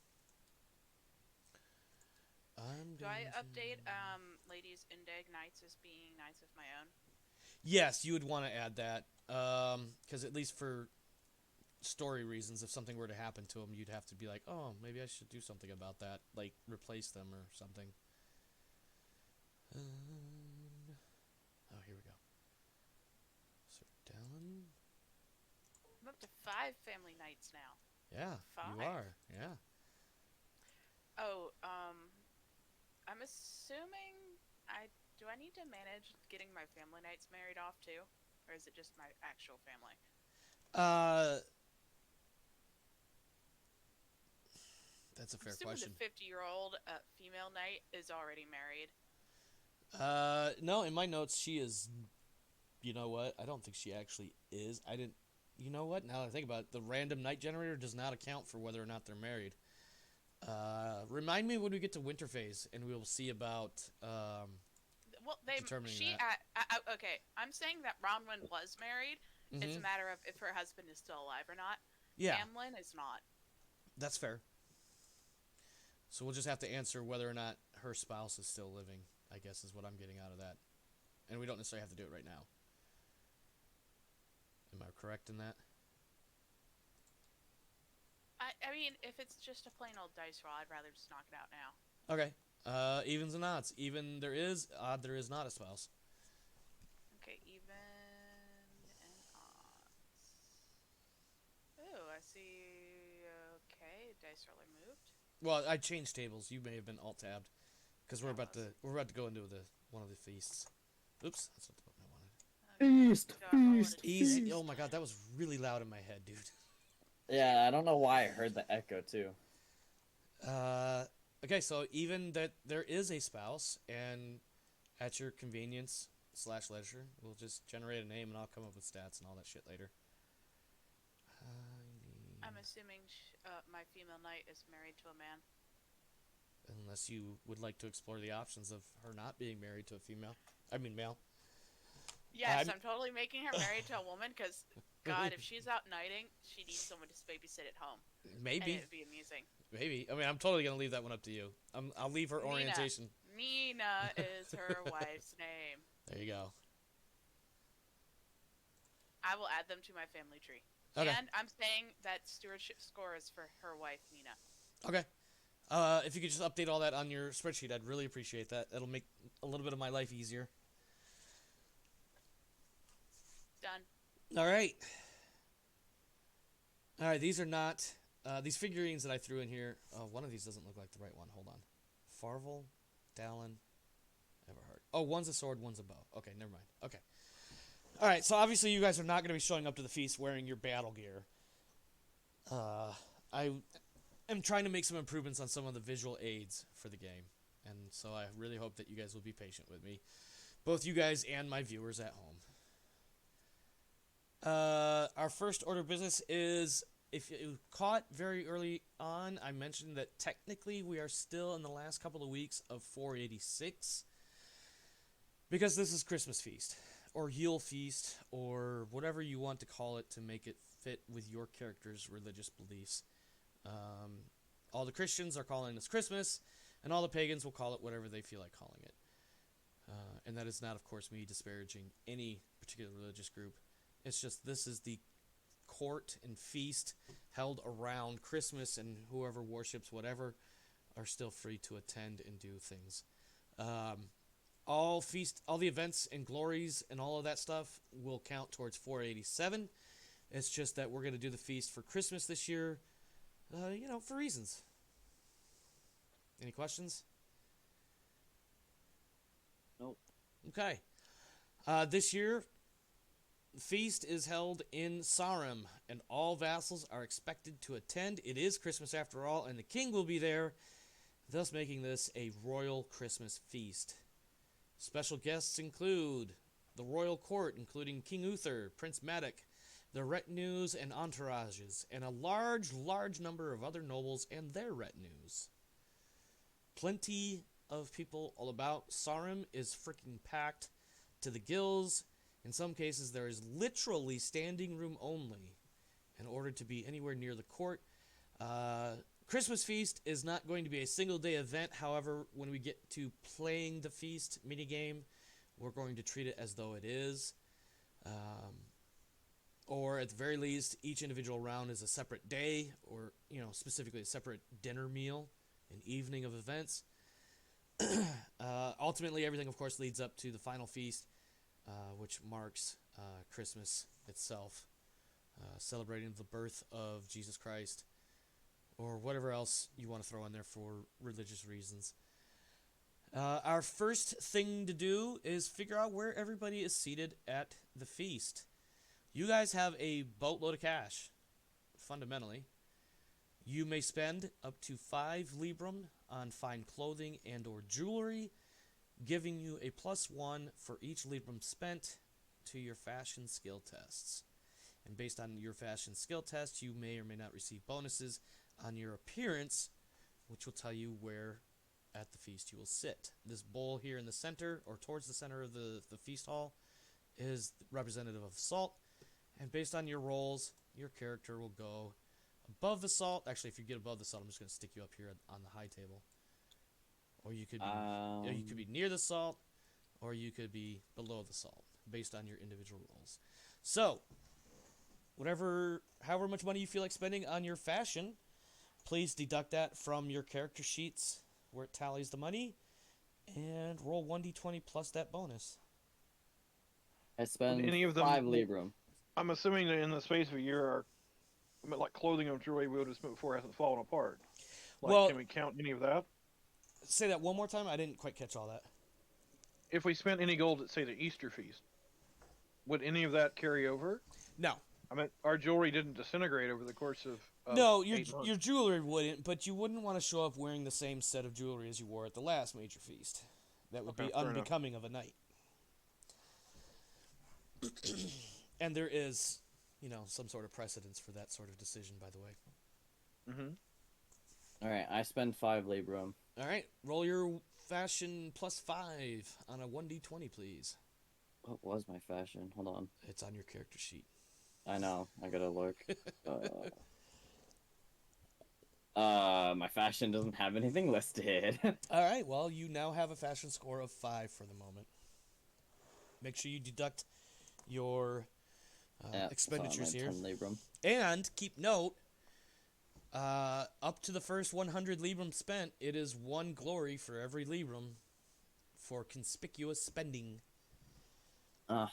Do I update ladies Indag knights as being knights of my own? Yes, you would want to add that. Because at least for story reasons, if something were to happen to them, you'd have to be like, oh, maybe I should do something about that. Like, replace them or something. Oh, here we go. Sir Dallin. I'm up to 5 family knights now. Yeah, 5. you are. Yeah. Oh, I'm assuming do I need to manage getting my family knights married off too? Or is it just my actual family? That's a fair I'm assuming question. the 50-year-old female knight is already married. No, in my notes, she is... You know what? I don't think she actually is. I didn't... You know what? Now that I think about it, the random night generator does not account for whether or not they're married. Remind me when we get to winter phase, and we'll see about Well, determining that. okay, I'm saying that Ronwyn was married. Mm-hmm. It's a matter of if her husband is still alive or not. Yeah, Hamlin is not. that's fair. So we'll just have to answer whether or not her spouse is still living, I guess is what I'm getting out of that. And we don't necessarily have to do it right now. Am I correct in that? I mean, if it's just a plain old dice roll, I'd rather just knock it out now. Okay. Evens and odds. Even there is, odd there is not a spouse. Okay, even and odds. Ooh, I see. Okay, dice roller moved. Well, I changed tables. You may have been alt-tabbed. Because we're about to go into one of the feasts. Oops, that's not the button I wanted. Feast, So I'm rolling feast, a Easy. six. Oh my god, that was really loud in my head, dude. Yeah, I don't know why I heard the echo too. Okay, so even that there is a spouse, and at your convenience / leisure, we'll just generate a name, and I'll come up with stats and all that shit later. I'm assuming my female knight is married to a man. Unless you would like to explore the options of her not being married to a female. Male. Yes, I'm totally making her married to a woman because, God, if she's out knighting, she needs someone to babysit at home. Maybe. And it would be amusing. Maybe. I mean, I'm totally going to leave that one up to you. I'll leave her orientation. Nina is her wife's name. There you go. I will add them to my family tree. Okay. And I'm saying that stewardship score is for her wife, Nina. Okay. If you could just update all that on your spreadsheet, I'd really appreciate that. It'll make a little bit of my life easier. Done. All right. All right, these are not These figurines that I threw in here, one of these doesn't look like the right one. Hold on. Farvel, Dallin, Everhard. Oh, one's a sword, one's a bow. Okay, never mind. Okay. All right, so obviously you guys are not going to be showing up to the feast wearing your battle gear. I am trying to make some improvements on some of the visual aids for the game, and so I really hope that you guys will be patient with me, both you guys and my viewers at home. Our first order of business is, if you caught very early on, I mentioned that technically we are still in the last couple of weeks of 486, because this is Christmas Feast, or Yule Feast, or whatever you want to call it to make it fit with your character's religious beliefs. All the Christians are calling this Christmas, and all the pagans will call it whatever they feel like calling it. And that is not, of course, me disparaging any particular religious group. It's just this is the court and feast held around Christmas, and whoever worships whatever are still free to attend and do things. All the events and glories and all of that stuff will count towards 487. It's just that we're going to do the feast for Christmas this year, for reasons. Any questions? Nope. Okay. This year, the feast is held in Sarum, and all vassals are expected to attend. It is Christmas after all, and the king will be there, thus making this a royal Christmas feast. Special guests include the royal court, including King Uther, Prince Madoc, the retinues and entourages, and a large number of other nobles and their retinues. Plenty of people all about. Sarum is freaking packed to the gills. In some cases, there is literally standing room only in order to be anywhere near the court. Christmas Feast is not going to be a single-day event. However, when we get to playing the feast minigame, we're going to treat it as though it is. Or at the very least, each individual round is a separate day, or specifically a separate dinner meal, an evening of events. Ultimately, everything, of course, leads up to the final feast, which marks Christmas itself, celebrating the birth of Jesus Christ, or whatever else you want to throw in there for religious reasons. Our first thing to do is figure out where everybody is seated at the feast. You guys have a boatload of cash, fundamentally. You may spend up to 5 librum on fine clothing and or jewelry, giving you a +1 for each librum spent to your fashion skill tests. And based on your fashion skill test, you may or may not receive bonuses on your appearance, which will tell you where at the feast you will sit. This bowl here in the center, or towards the center of the feast hall, is representative of salt. And based on your rolls, your character will go above the salt. Actually, if you get above the salt, I'm just going to stick you up here on the high table. Or you could be near the salt, or you could be below the salt, based on your individual rolls. So, however much money you feel like spending on your fashion, please deduct that from your character sheets where it tallies the money, and roll 1d20 plus that bonus. I spend Any of them 5 librum. I'm assuming that in the space of a year, like clothing of jewelry we would have spent before hasn't fallen apart. Can we count any of that? Say that one more time. I didn't quite catch all that. If we spent any gold at, say, the Easter feast, would any of that carry over? No. I mean, our jewelry didn't disintegrate over the course of No, 8 months. your jewelry wouldn't, but you wouldn't want to show up wearing the same set of jewelry as you wore at the last major feast. That would be unbecoming of a knight. And there is, some sort of precedence for that sort of decision, by the way. Mm-hmm. Alright, I spend 5 librum. Alright, roll your fashion +5 on a 1d20, please. What was my fashion? Hold on. It's on your character sheet. I know. I gotta look. My fashion doesn't have anything listed. Alright, well, you now have a fashion score of 5 for the moment. Make sure you deduct your expenditures here. 10 librum. And keep note, up to the first 100 librum spent, it is 1 glory for every librum for conspicuous spending. So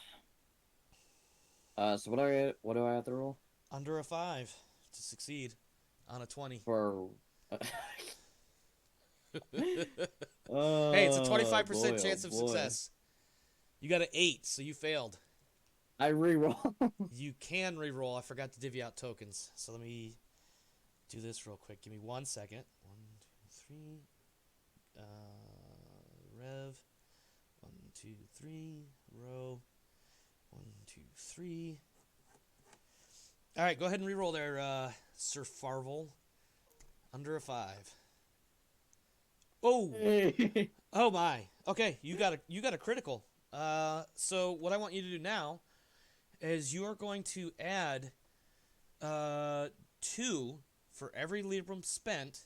what do I have to roll? Under a 5 to succeed. on a 20. For. Hey, it's a 25% boy, chance oh of boy. success. You got an 8, so you failed. I reroll. You can reroll. I forgot to divvy out tokens. So let me do this real quick. Give me 1 second. 1, 2, 3. Rev. 1, 2, 3. Row. 1, 2, 3. All right, go ahead and reroll there, Sir Farvel. Under a 5. Oh, Hey. oh my. Okay, you got a critical. So what I want you to do now is you are going to add 2 for every Libram spent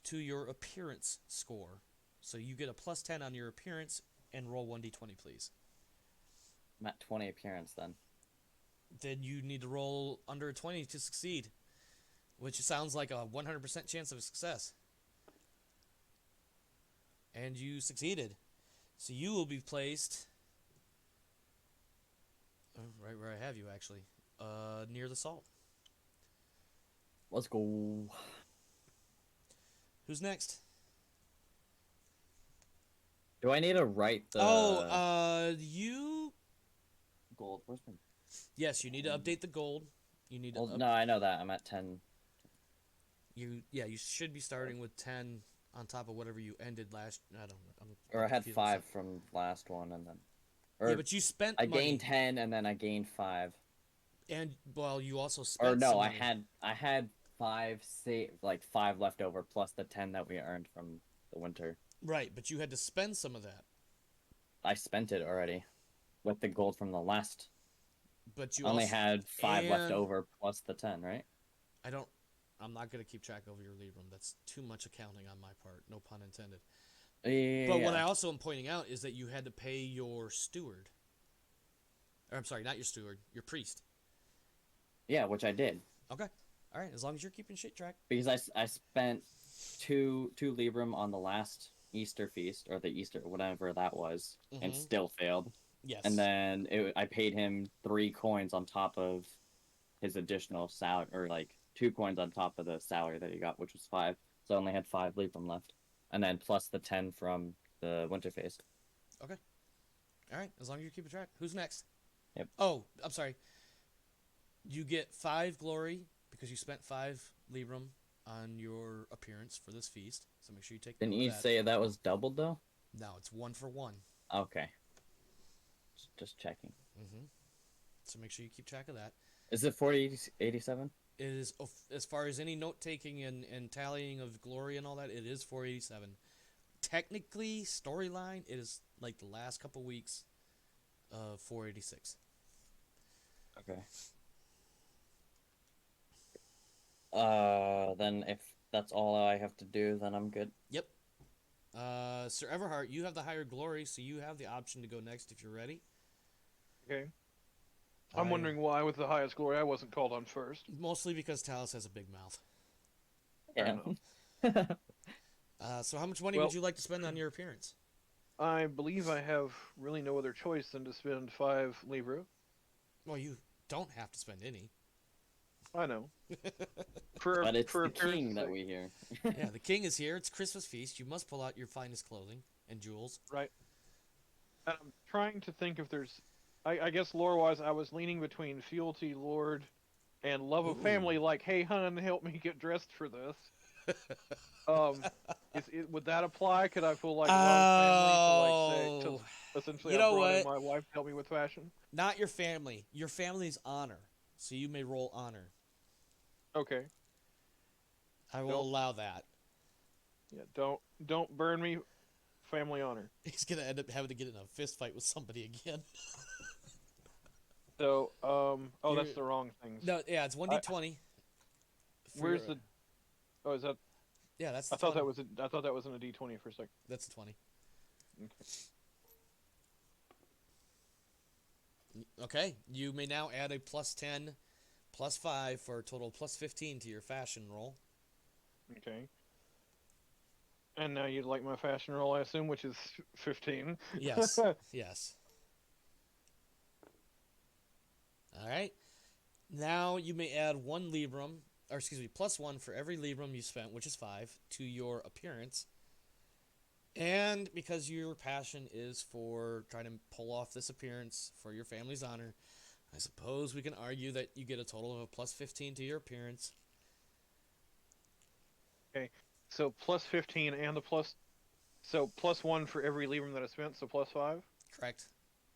to your appearance score. So you get a plus 10 on your appearance and roll 1d20, please. I'm at 20 appearance then. Then you need to roll under a 20 to succeed, which sounds like a 100% chance of success. And you succeeded. So you will be placed right where I have you, actually, near the salt. Let's go. Who's next? Do I need to write the You. gold? Where's my... Yes, you need to update the gold. You need to. Well, no, I know that. I'm at 10. You should be starting with 10 on top of whatever you ended last. I don't know. Or I had 5 from last one, and then. Or Yeah, but you spent. I money, gained 10, and then I gained 5. and well, you also spent. Or no, some I money. had 5 like 5 left over plus the 10 that we earned from the winter. Right, but you had to spend some of that. I spent it already with the gold from the last. But you Only also had 5 left and- over plus the 10, right? I'm not gonna keep track of your Libram. That's too much accounting on my part. No pun intended. Yeah. But what I also am pointing out is that you had to pay your steward. Or I'm sorry, not your steward, your priest. Yeah, which I did. Okay. All right, as long as you're keeping shit track. Because I spent two Libram on the last Easter feast, or the Easter, whatever that was, and Mhm. still failed. Yes. And then I paid him 3 coins on top of his additional salary, or like 2 coins on top of the salary that he got, which was 5. So I only had 5 Libram left. And then plus the 10 from the winter phase. Okay. All right, as long as you're keeping track. Who's next? Yep. Oh, I'm sorry. You get 5 glory because you spent 5 Libram on your appearance for this feast. So make sure you take. Didn't note of you that. say that was doubled though? No, it's 1 for 1. Okay. Just checking. Mm-hmm. So make sure you keep track of that. Is it 487? It is, as far as any note taking and tallying of glory and all that, it is 487. Technically, storyline, it is like the last couple weeks of 486. Okay. Then if that's all I have to do, then I'm good. Yep. Sir Everhart, you have the higher glory, so you have the option to go next if you're ready. Okay. I'm wondering why, with the highest glory, I wasn't called on first. Mostly because Talus has a big mouth. Yeah. So how much money Well- would you like to spend on your appearance? I believe I have really no other choice than to spend 5 livres. Well, you don't have to spend any. I know. For But it's for the appearance king that sake, we hear. Yeah, the king is here. It's Christmas feast. You must pull out your finest clothing and jewels. right? And I'm trying to think if there's. I guess lore-wise, I was leaning between fealty, lord, and love of Ooh. family. Like, hey, hun, help me get dressed for this. Would that apply? Could I pull like love family to like say to essentially You I know brought in what? my wife to help me with fashion? Not your family. Your family's honor. So you may roll honor. Okay. I will Nope. allow that. Yeah. Don't burn me. Family honor. He's gonna end up having to get in a fist fight with somebody again. So oh, that's You're- the wrong things. No, yeah, it's 1d20. Where's the? Oh, is that? Yeah, that's. I The thought 20. that was. I thought that was in a D20 for a second. That's a 20. Okay, you may now add a plus 10, plus 5 for a total plus 15 to your fashion roll. Okay. And now you'd like my fashion roll, I assume, which is 15. Yes, yes. All right. Now you may add 1 Libram or excuse me, +1 for every librum you spent, which is 5, to your appearance. And because your passion is for trying to pull off this appearance for your family's honor, I suppose we can argue that you get a total of a +15 to your appearance. Okay. So +15 and the plus. So +1 for every librum that I spent. So +5. Correct.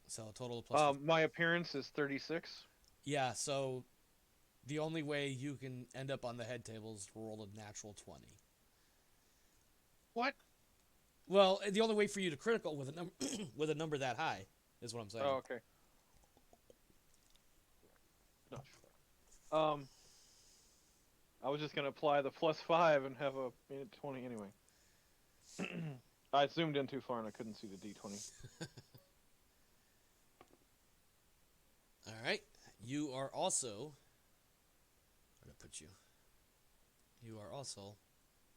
So a total of +15. My appearance is 36. Yeah. So the only way you can end up on the head table is to roll a natural 20. What? Well, the only way for you to critical with a number with a number that high is what I'm saying. Oh, okay. No. I was just gonna apply the +5 and have a 20 anyway. I zoomed in too far and I couldn't see the D20. All right. You are also. Where did I put you? You are also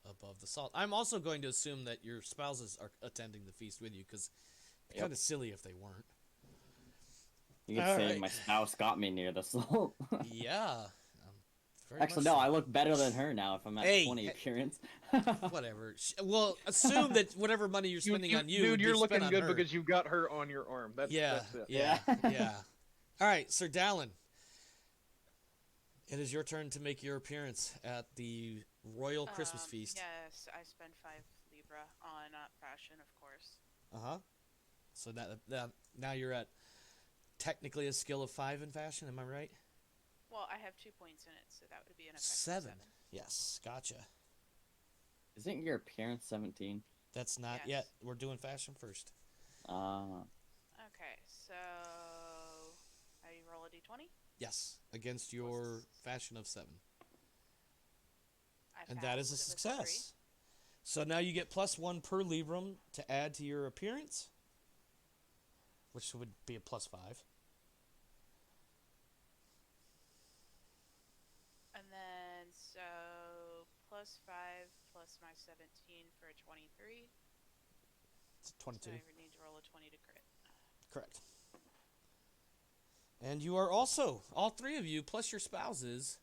above the salt. I'm also going to assume that your spouses are attending the feast with you because it's kind of silly if they weren't. You could All say right. my spouse got me near the salt. Yeah. Very Actually, much no, so. I look better than her now if I'm at Hey, 20 appearance. Whatever. Well, assume that whatever money you're spending on you would dude, be you're spent looking on good her. because you've got her on your arm. That's it. Yeah. Yeah. All right, Sir Dallin. It is your turn to make your appearance at the Royal Christmas Feast. Yes, I spend 5 Libra on fashion, of course. So now you're at technically a skill of 5 in fashion. Am I right? Well, I have 2 points in it, so that would be an effective 7. 7. Yes, gotcha. Isn't your appearance 17? That's not Yes. yet. We're doing fashion first. Okay, so I roll a d20. Yes, against your fashion of 7. I And that is a passed with success. So now you get +1 per librum to add to your appearance, which would be a +5. And then, so +5 plus my 17 for a 23. It's 22. So I would need to roll a 20 to crit. Correct. And you are also, all 3 of you, plus your spouses,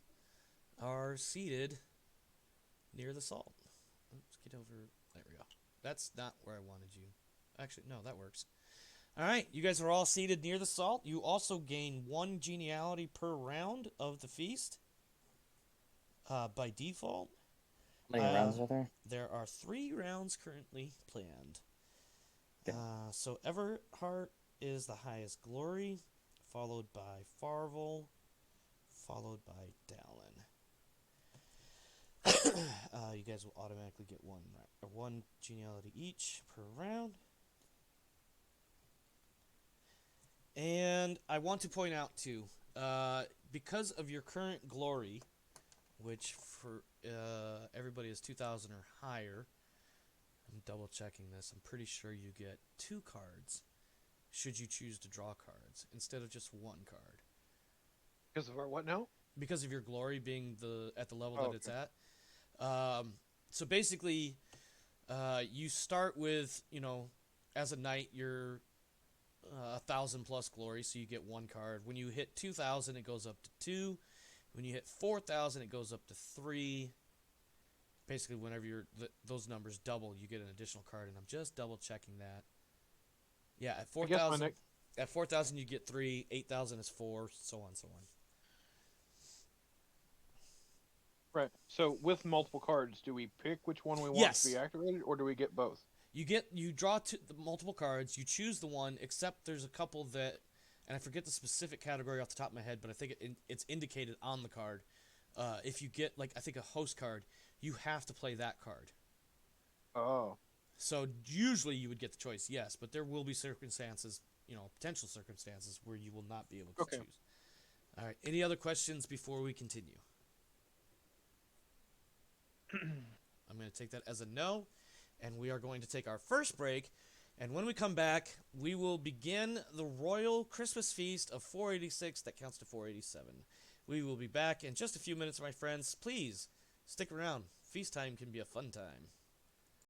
are seated near the salt. Let's get over. There we go. That's not where I wanted you. Actually, no, that works. All right, you guys are all seated near the salt. You also gain 1 geniality per round of the feast by default. How many rounds are there? There are 3 rounds currently planned. Okay. So Everhart is the highest glory, followed by Farvel, followed by Dallin. You guys will automatically get 1 geniality each per round. And I want to point out too, because of your current glory, which for everybody is 2,000 or higher. I'm double checking this. I'm pretty sure you get 2 cards should you choose to draw cards instead of just 1 card. Because of our what now? Because of your glory being at the level Oh, that it's at. So basically, you start with, as a knight, you're 1,000 plus glory, so you get 1 card. When you hit 2,000, it goes up to 2. When you hit 4,000, it goes up to 3. Basically, whenever those numbers double, you get an additional card, and I'm just double checking that. Yeah, at 4,000, you get 3. 8,000 is 4, so on, so on. Right. So with multiple cards, do we pick which one we want Yes. to be activated, or do we get both? You draw the multiple cards. You choose the one, except there's a couple that, and I forget the specific category off the top of my head, but I think it's indicated on the card. If you get I think a host card, you have to play that card. Oh. So usually you would get the choice, yes, but there will be circumstances, potential circumstances where you will not be able to choose. All right. Any other questions before we continue? I'm going to take that as a no, and we are going to take our first break. And when we come back, we will begin the Royal Christmas Feast of 486 that counts to 487. We will be back in just a few minutes, my friends. Please stick around. Feast time can be a fun time.